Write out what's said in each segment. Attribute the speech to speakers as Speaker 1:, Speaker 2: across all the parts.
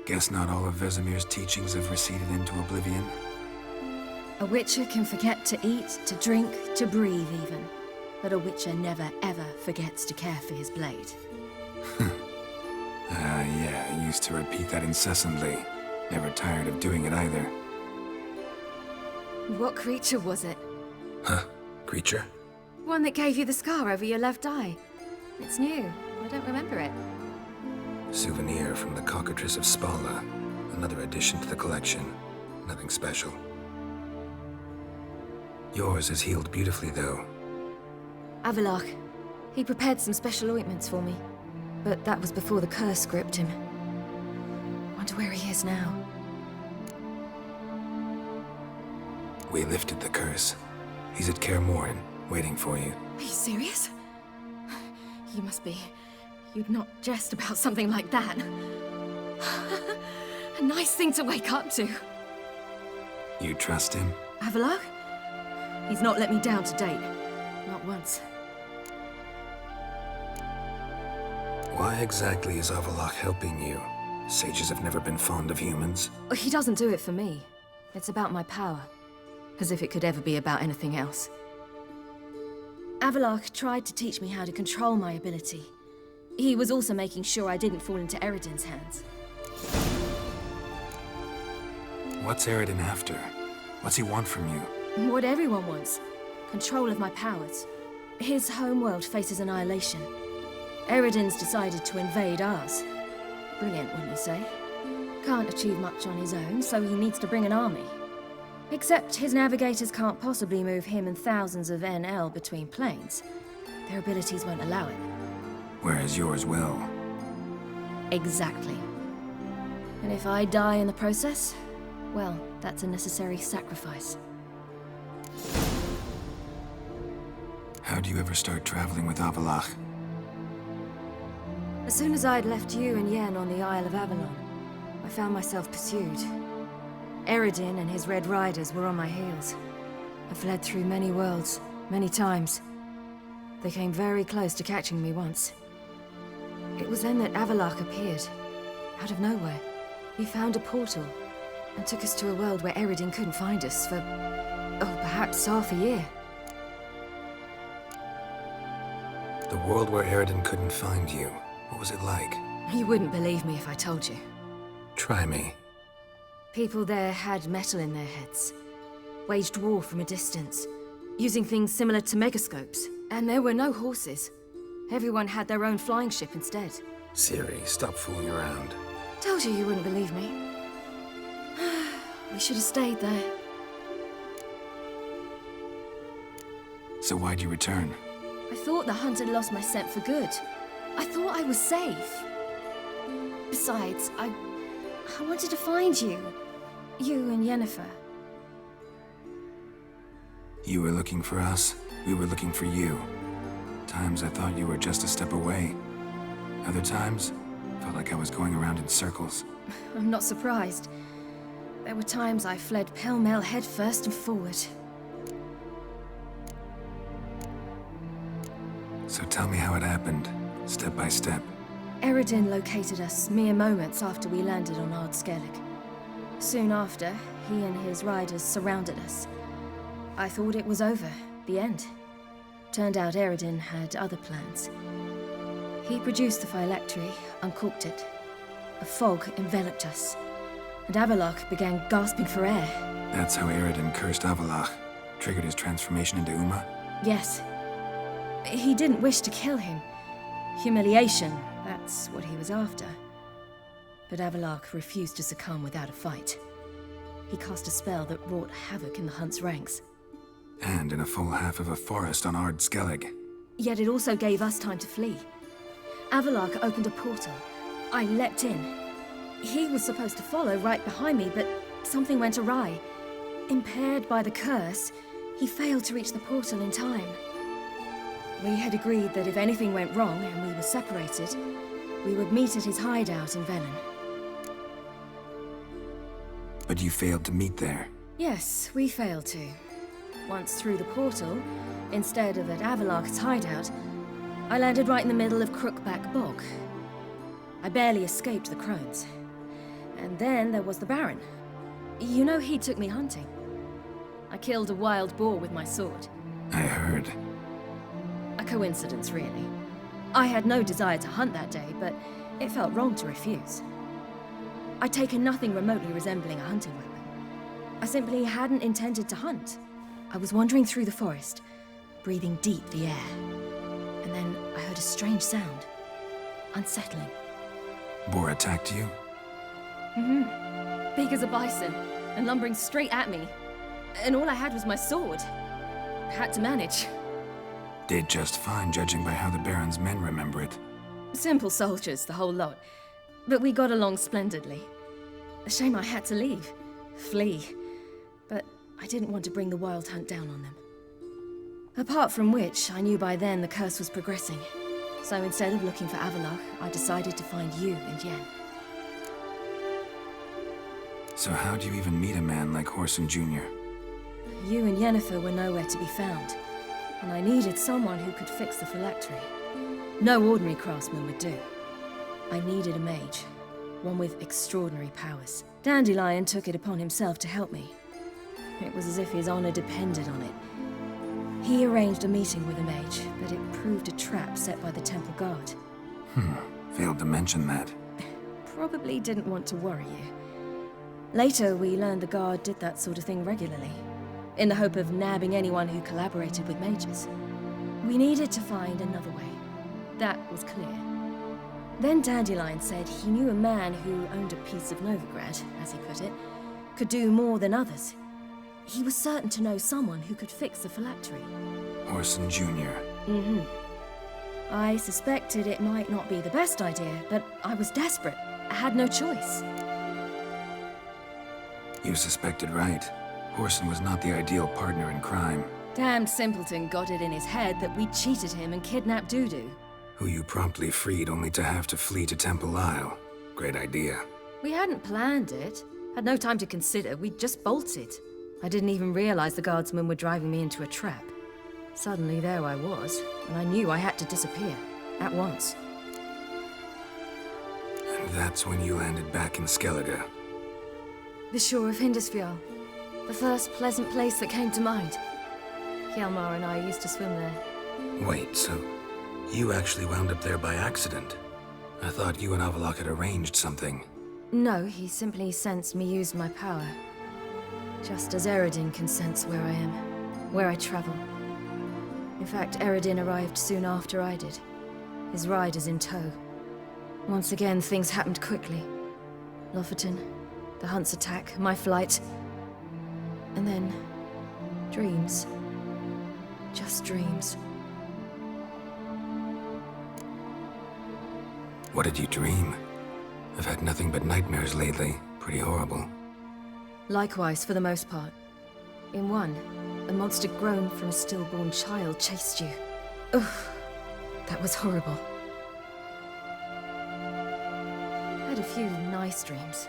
Speaker 1: Guess not all of Vesemir's teachings have receded into oblivion.
Speaker 2: A Witcher can forget to eat, to drink, to breathe even. But a Witcher never ever forgets to care for his blade.
Speaker 1: Yeah, I used to repeat that incessantly. Never tired of doing it either.
Speaker 2: What creature was it?
Speaker 1: Huh? Creature?
Speaker 2: One that gave you the scar over your left eye. It's new. I don't remember it.
Speaker 1: Souvenir from the Cockatrice of Spala. Another addition to the collection. Nothing special. Yours is healed beautifully, though.
Speaker 2: Avalok. He prepared some special ointments for me. But that was before the curse gripped him. Wonder where he is now.
Speaker 1: We lifted the curse. He's at Kaer Morhen, waiting for you.
Speaker 2: Are you serious? You must be. You'd not jest about something like that. A nice thing to wake up to.
Speaker 1: You trust him?
Speaker 2: Avalok? He's not let me down to date. Not once.
Speaker 1: Why exactly is Avalok helping you? Sages have never been fond of humans.
Speaker 2: He doesn't do it for me. It's about my power. As if it could ever be about anything else. Avalok tried to teach me how to control my ability. He was also making sure I didn't fall into Eredin's hands.
Speaker 1: What's Eredin after? What's he want from you?
Speaker 2: What everyone wants. Control of my powers. His homeworld faces annihilation. Eredin's decided to invade ours. Brilliant, wouldn't you say? Can't achieve much on his own, so he needs to bring an army. Except his navigators can't possibly move him and thousands of NL between planes. Their abilities won't allow it.
Speaker 1: Whereas yours will.
Speaker 2: Exactly. And if I die in the process, well, that's a necessary sacrifice.
Speaker 1: How'd you ever start traveling with Avalok?
Speaker 2: As soon as I'd left you and Yen on the Isle of Avalon, I found myself pursued. Eredin and his Red Riders were on my heels. I fled through many worlds, many times. They came very close to catching me once. It was then that Avalok appeared, out of nowhere. He found a portal, and took us to a world where Eredin couldn't find us for, perhaps half a year.
Speaker 1: The world where Eredin couldn't find you. What was it like?
Speaker 2: You wouldn't believe me if I told you.
Speaker 1: Try me.
Speaker 2: People there had metal in their heads, waged war from a distance, using things similar to megascopes. And there were no horses. Everyone had their own flying ship instead.
Speaker 1: Ciri, stop fooling around.
Speaker 2: Told you you wouldn't believe me. We should have stayed there.
Speaker 1: So why'd you return?
Speaker 2: I thought the hunt had lost my scent for good. I thought I was safe. Besides, I wanted to find you. You and Yennefer.
Speaker 1: You were looking for us. We were looking for you. Times I thought you were just a step away. Other times, felt like I was going around in circles.
Speaker 2: I'm not surprised. There were times I fled pell-mell headfirst and forward.
Speaker 1: So tell me how it happened, step by step.
Speaker 2: Eredin located us mere moments after we landed on Ard Skellig. Soon after, he and his riders surrounded us. I thought it was over, the end. Turned out Eredin had other plans. He produced the phylactery, uncorked it. A fog enveloped us, and Avalok began gasping for air.
Speaker 1: That's how Eredin cursed Avalok, triggered his transformation into Uma?
Speaker 2: Yes. He didn't wish to kill him. Humiliation, that's what he was after. But Avalok refused to succumb without a fight. He cast a spell that wrought havoc in the Hunt's ranks.
Speaker 1: And in a full half of a forest on Ard Skellig.
Speaker 2: Yet it also gave us time to flee. Avalok opened a portal. I leapt in. He was supposed to follow right behind me, but something went awry. Impaired by the curse, he failed to reach the portal in time. We had agreed that if anything went wrong and we were separated, we would meet at his hideout in Velen.
Speaker 1: But you failed to meet there.
Speaker 2: Yes, we failed to. Once through the portal, instead of at Avalok's hideout, I landed right in the middle of Crookback Bog. I barely escaped the crones. And then there was the Baron. You know, he took me hunting. I killed a wild boar with my sword.
Speaker 1: I heard.
Speaker 2: A coincidence, really. I had no desire to hunt that day, but it felt wrong to refuse. I'd taken nothing remotely resembling a hunting weapon. I simply hadn't intended to hunt. I was wandering through the forest, breathing deep the air. And then I heard a strange sound. Unsettling.
Speaker 1: Boar attacked you?
Speaker 2: Big as a bison, and lumbering straight at me. And all I had was my sword. I had to manage.
Speaker 1: Did just fine, judging by how the Baron's men remember it.
Speaker 2: Simple soldiers, the whole lot. But we got along splendidly. A shame I had to leave. Flee. But I didn't want to bring the Wild Hunt down on them. Apart from which, I knew by then the curse was progressing. So instead of looking for Avallac'h, I decided to find you and Yen.
Speaker 1: So how'd you even meet a man like Whoreson Jr.?
Speaker 2: You and Yennefer were nowhere to be found. And I needed someone who could fix the phylactery. No ordinary craftsman would do. I needed a mage. One with extraordinary powers. Dandelion took it upon himself to help me. It was as if his honor depended on it. He arranged a meeting with a mage, but it proved a trap set by the temple guard.
Speaker 1: Failed to mention that.
Speaker 2: Probably didn't want to worry you. Later, we learned the guard did that sort of thing regularly, in the hope of nabbing anyone who collaborated with mages. We needed to find another way. That was clear. Then Dandelion said he knew a man who owned a piece of Novigrad, as he put it, could do more than others. He was certain to know someone who could fix the phylactery.
Speaker 1: Whoreson Jr.
Speaker 2: I suspected it might not be the best idea, but I was desperate. I had no choice.
Speaker 1: You suspected right. Whoreson was not the ideal partner in crime.
Speaker 2: Damned simpleton got it in his head that we cheated him and kidnapped Dudu.
Speaker 1: Who you promptly freed only to have to flee to Temple Isle. Great idea.
Speaker 2: We hadn't planned it. Had no time to consider. We just bolted. I didn't even realize the guardsmen were driving me into a trap. Suddenly there I was, and I knew I had to disappear. At once.
Speaker 1: And that's when you landed back in Skellige.
Speaker 2: The shore of Hindisfjall. The first pleasant place that came to mind. Hjalmar and I used to swim there.
Speaker 1: Wait, so you actually wound up there by accident? I thought you and Avallac'h had arranged something.
Speaker 2: No, he simply sensed me use my power. Just as Eredin can sense where I am, where I travel. In fact, Eredin arrived soon after I did. His riders in tow. Once again, things happened quickly. Lofoten, the Hunt's attack, my flight. And then, dreams. Just dreams.
Speaker 1: What did you dream? I've had nothing but nightmares lately. Pretty horrible.
Speaker 2: Likewise, for the most part. In one, a monster grown from a stillborn child chased you. Ugh, that was horrible. I had a few nice dreams.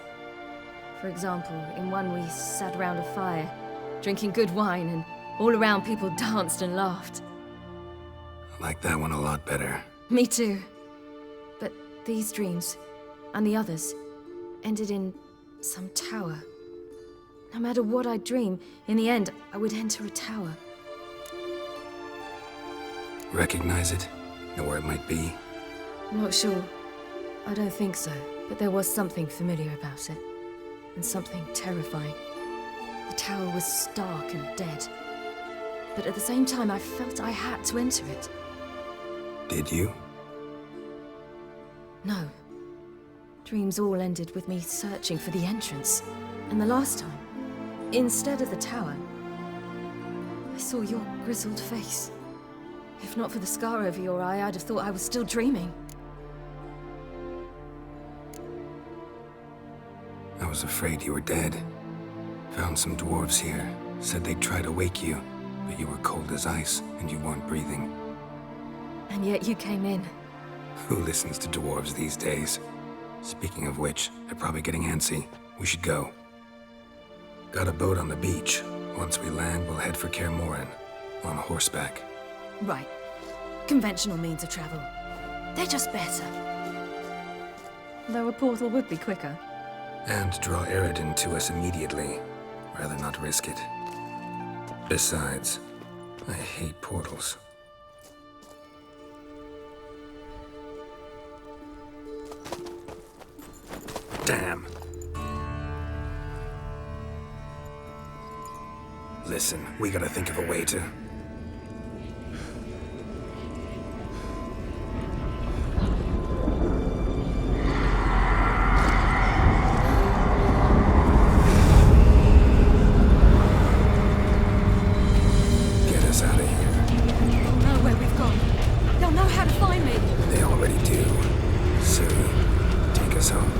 Speaker 2: For example, in one we sat around a fire, drinking good wine, and all around people danced and laughed.
Speaker 1: I like that one a lot better.
Speaker 2: Me too. But these dreams, and the others, ended in some tower. No matter what I dream, in the end, I would enter a tower.
Speaker 1: Recognize it? Know where it might be?
Speaker 2: Not sure. I don't think so, but there was something familiar about it. And something terrifying. The tower was stark and dead. But at the same time, I felt I had to enter it.
Speaker 1: Did you?
Speaker 2: No. Dreams all ended with me searching for the entrance. And the last time, instead of the tower, I saw your grizzled face. If not for the scar over your eye, I'd have thought I was still dreaming.
Speaker 1: I was afraid you were dead. Found some dwarves here. Said they'd try to wake you, but you were cold as ice and you weren't breathing.
Speaker 2: And yet you came in.
Speaker 1: Who listens to dwarves these days? Speaking of which, they're probably getting antsy. We should go. Got a boat on the beach. Once we land, we'll head for Kaer Morhen. On horseback.
Speaker 2: Right. Conventional means of travel. They're just better. Though a portal would be quicker.
Speaker 1: And draw Eredin to us immediately. Rather not risk it. Besides, I hate portals. Damn. Listen, we gotta think of a way to... get us out of here.
Speaker 2: They'll know where we've gone. They'll know how to find me.
Speaker 1: They already do. Ciri, take us home.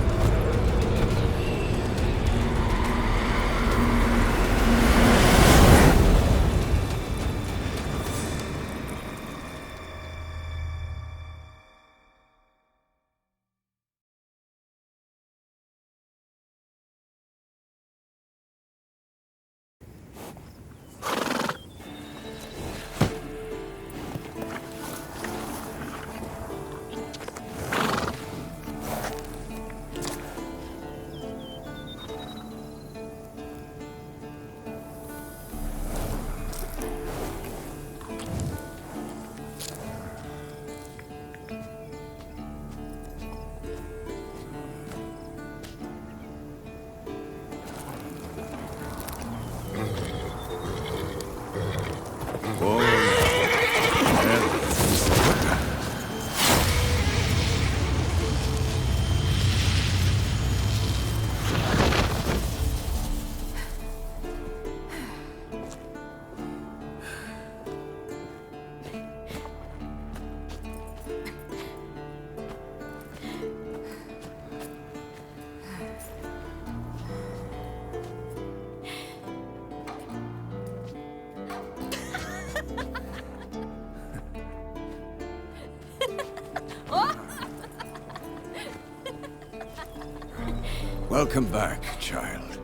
Speaker 3: Welcome back, child.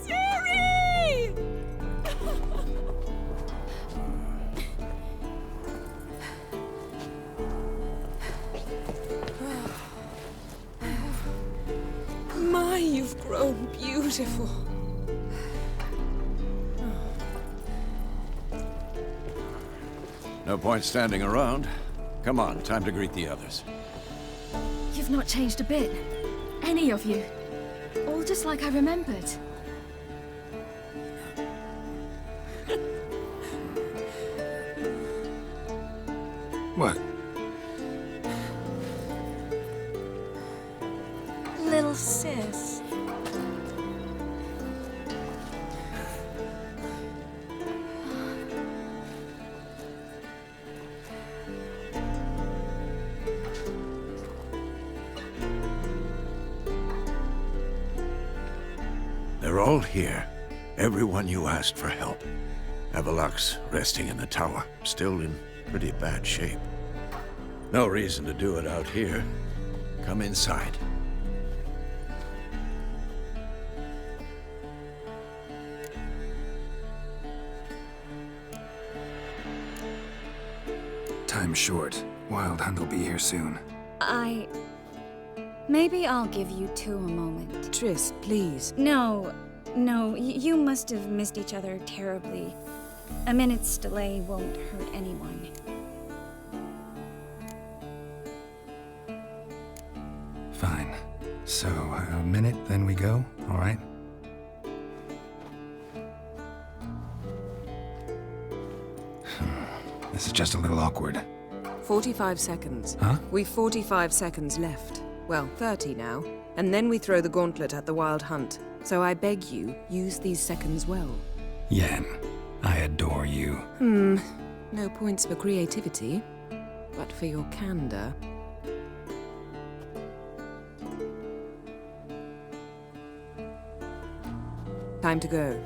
Speaker 2: Ciri!
Speaker 4: My, you've grown beautiful.
Speaker 3: No point standing around. Come on, time to greet the others.
Speaker 2: You've not changed a bit. Any of you. All just like I remembered.
Speaker 1: What?
Speaker 4: Little sis.
Speaker 3: They're all here. Everyone you asked for help. Avalok's resting in the tower, still in pretty bad shape. No reason to do it out here. Come inside.
Speaker 1: Time's short. Wild Hunt will be here soon.
Speaker 5: Maybe I'll give you two a moment.
Speaker 4: Triss, please.
Speaker 5: No, you must have missed each other terribly. A minute's delay won't hurt anyone.
Speaker 1: Fine. So, a minute, then we go, all right? This is just a little awkward.
Speaker 4: 45 seconds.
Speaker 1: Huh?
Speaker 4: We've 45 seconds left. Well, 30 now. And then we throw the gauntlet at the Wild Hunt. So I beg you, use these seconds well.
Speaker 1: Yen, I adore you.
Speaker 4: No points for creativity, but for your candor. Time to go.